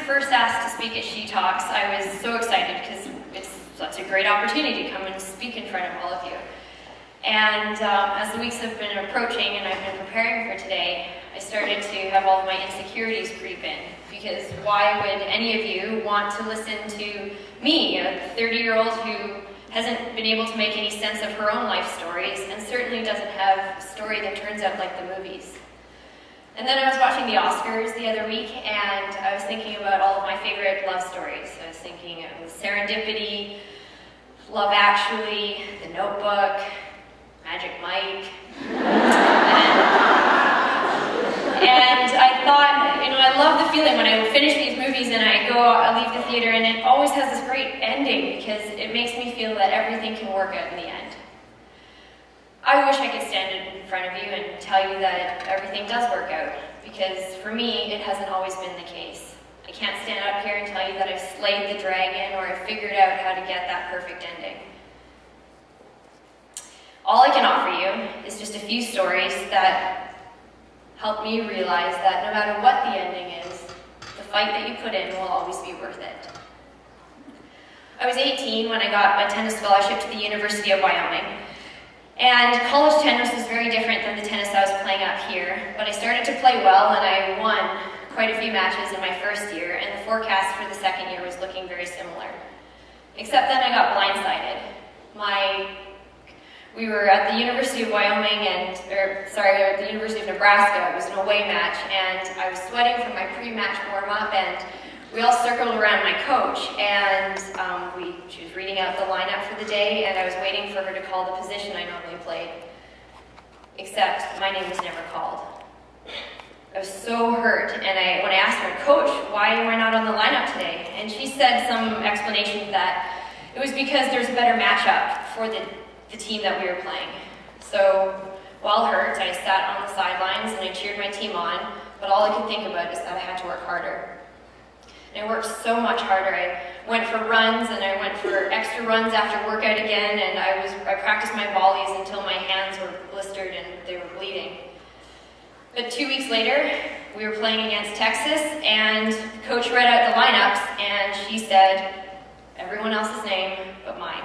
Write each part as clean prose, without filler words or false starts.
first asked to speak at SheTalks, I was so excited because it's such a great opportunity to come and speak in front of all of you. And as the weeks have been approaching and I've been preparing for today, I started to have all of my insecurities creep in. Because why would any of you want to listen to me, a 30-year-old who hasn't been able to make any sense of her own life stories and certainly doesn't have a story that turns out like the movies? And then I was watching the Oscars the other week and I was thinking about all of my favorite love stories. I was thinking of Serendipity, Love Actually, The Notebook, Magic Mike. And I thought, you know, I love the feeling when I finish these movies and I leave the theater and it always has this great ending because it makes me feel that everything can work out in the end. I wish I could stand in front of you and tell you that everything does work out, because for me, it hasn't always been the case. I can't stand up here and tell you that I've slayed the dragon or I've figured out how to get that perfect ending. All I can offer you is just a few stories that help me realize that no matter what the ending is, the fight that you put in will always be worth it. I was 18 when I got my tennis scholarship to the University of Wyoming. And college tennis was very different than the tennis I was playing up here, but I started to play well and I won quite a few matches in my first year, and the forecast for the second year was looking very similar. Except then I got blindsided. We were at the University of Wyoming at the University of Nebraska. It was an away match, and I was sweating from my pre-match warm-up, and we all circled around my coach, and she was reading out the lineup for the day, and I was waiting for her to call the position I normally played. Except my name was never called. I was so hurt, and when I asked my coach, why am I not on the lineup today? And she said some explanation that it was because there's a better matchup for the team that we were playing. So while hurt, I sat on the sidelines and I cheered my team on, but all I could think about is that I had to work harder. And I worked so much harder. I went for runs and I went for extra runs after workout again, and I practiced my volleys until my hands were blistered and they were bleeding. But 2 weeks later, we were playing against Texas, and the coach read out the lineups and she said everyone else's name but mine.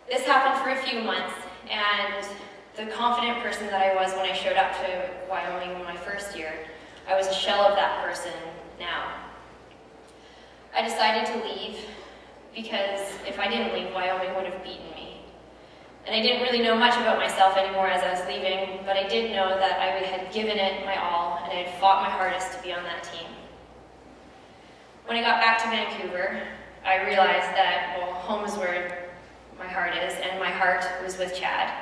This happened for a few months, and the confident person that I was when I showed up to Wyoming in my first year, I was a shell of that person now. I decided to leave because if I didn't leave, Wyoming would have beaten me. And I didn't really know much about myself anymore as I was leaving, but I did know that I had given it my all and I had fought my hardest to be on that team. When I got back to Vancouver, I realized that, well, home is where my heart is, and my heart was with Chad.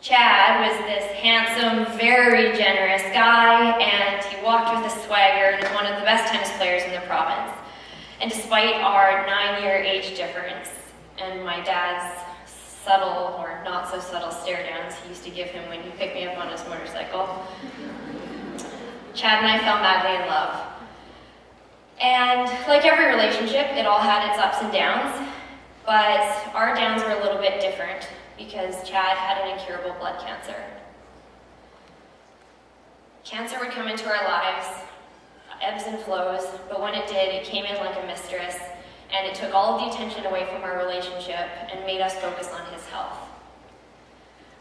Chad was this handsome, very generous guy, and he walked with a swagger and is one of the best tennis players in the province. And despite our 9-year age difference and my dad's subtle or not so subtle stare downs he used to give him when he picked me up on his motorcycle, Chad and I fell madly in love. And like every relationship, it all had its ups and downs. But our downs were a little bit different because Chad had an incurable blood cancer. Cancer would come into our lives, ebbs and flows, but when it did, it came in like a mistress, and it took all of the attention away from our relationship and made us focus on his health.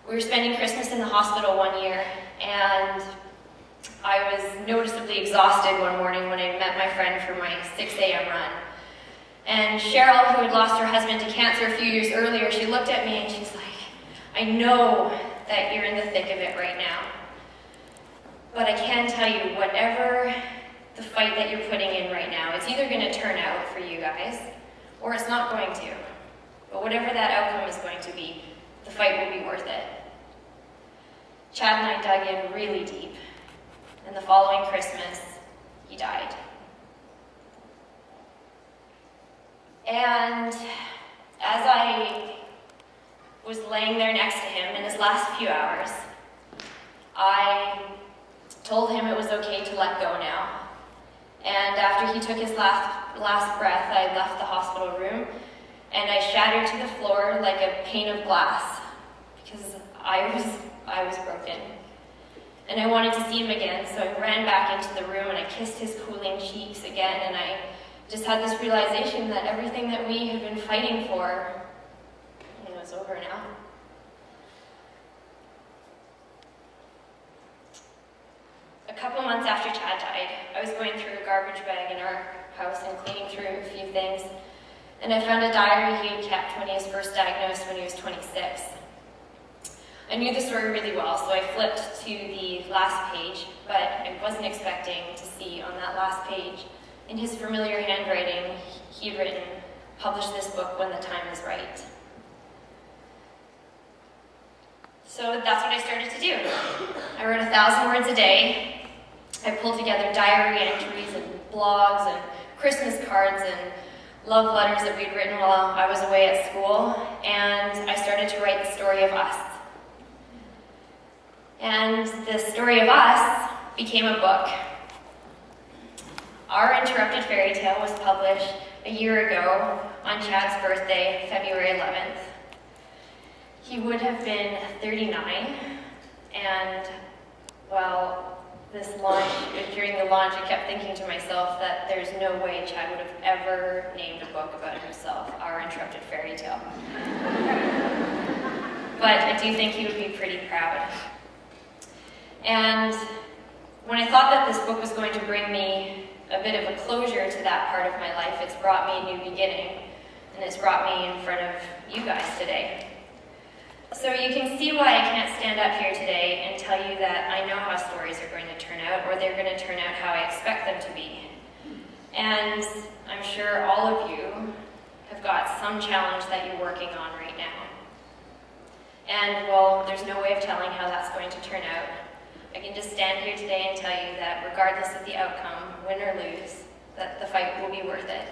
We were spending Christmas in the hospital one year, and I was noticeably exhausted one morning when I met my friend for my 6 a.m. run. And Cheryl, who had lost her husband to cancer a few years earlier, she looked at me and she's like, I know that you're in the thick of it right now, but I can tell you, whatever the fight that you're putting in right now, it's either going to turn out for you guys, or it's not going to. But whatever that outcome is going to be, the fight will be worth it. Chad and I dug in really deep, and the following Christmas, he died. And as I was laying there next to him in his last few hours, I told him it was okay to let go now. And after he took his last breath, I left the hospital room and I shattered to the floor like a pane of glass because I was broken. And I wanted to see him again, so I ran back into the room and I kissed his cooling cheeks again, and I just had this realization that everything that we had been fighting for, was over now. A couple months after Chad died, I was going through a garbage bag in our house and cleaning through a few things, and I found a diary he had kept when he was first diagnosed when he was 26. I knew the story really well, so I flipped to the last page, but I wasn't expecting to see on that last page, in his familiar handwriting, he had written, "Publish this book when the time is right." So that's what I started to do. I wrote 1,000 words a day. I pulled together diary entries and blogs and Christmas cards and love letters that we'd written while I was away at school, and I started to write the story of us. And the story of us became a book. Our Interrupted Fairy Tale was published a year ago on Chad's birthday, February 11th. He would have been 39, and well, during the launch, I kept thinking to myself that there's no way Chad would have ever named a book about himself, Our Interrupted Fairy Tale. But I do think he would be pretty proud. And when I thought that this book was going to bring me a bit of a closure to that part of my life, it's brought me a new beginning, and it's brought me in front of you guys today. So you can see why I can't stand up here today and tell you that I know how stories are going to turn out, or they're going to turn out how I expect them to be. And I'm sure all of you have got some challenge that you're working on right now. And well, there's no way of telling how that's going to turn out. I can just stand here today and tell you that regardless of the outcome, win or lose, that the fight will be worth it.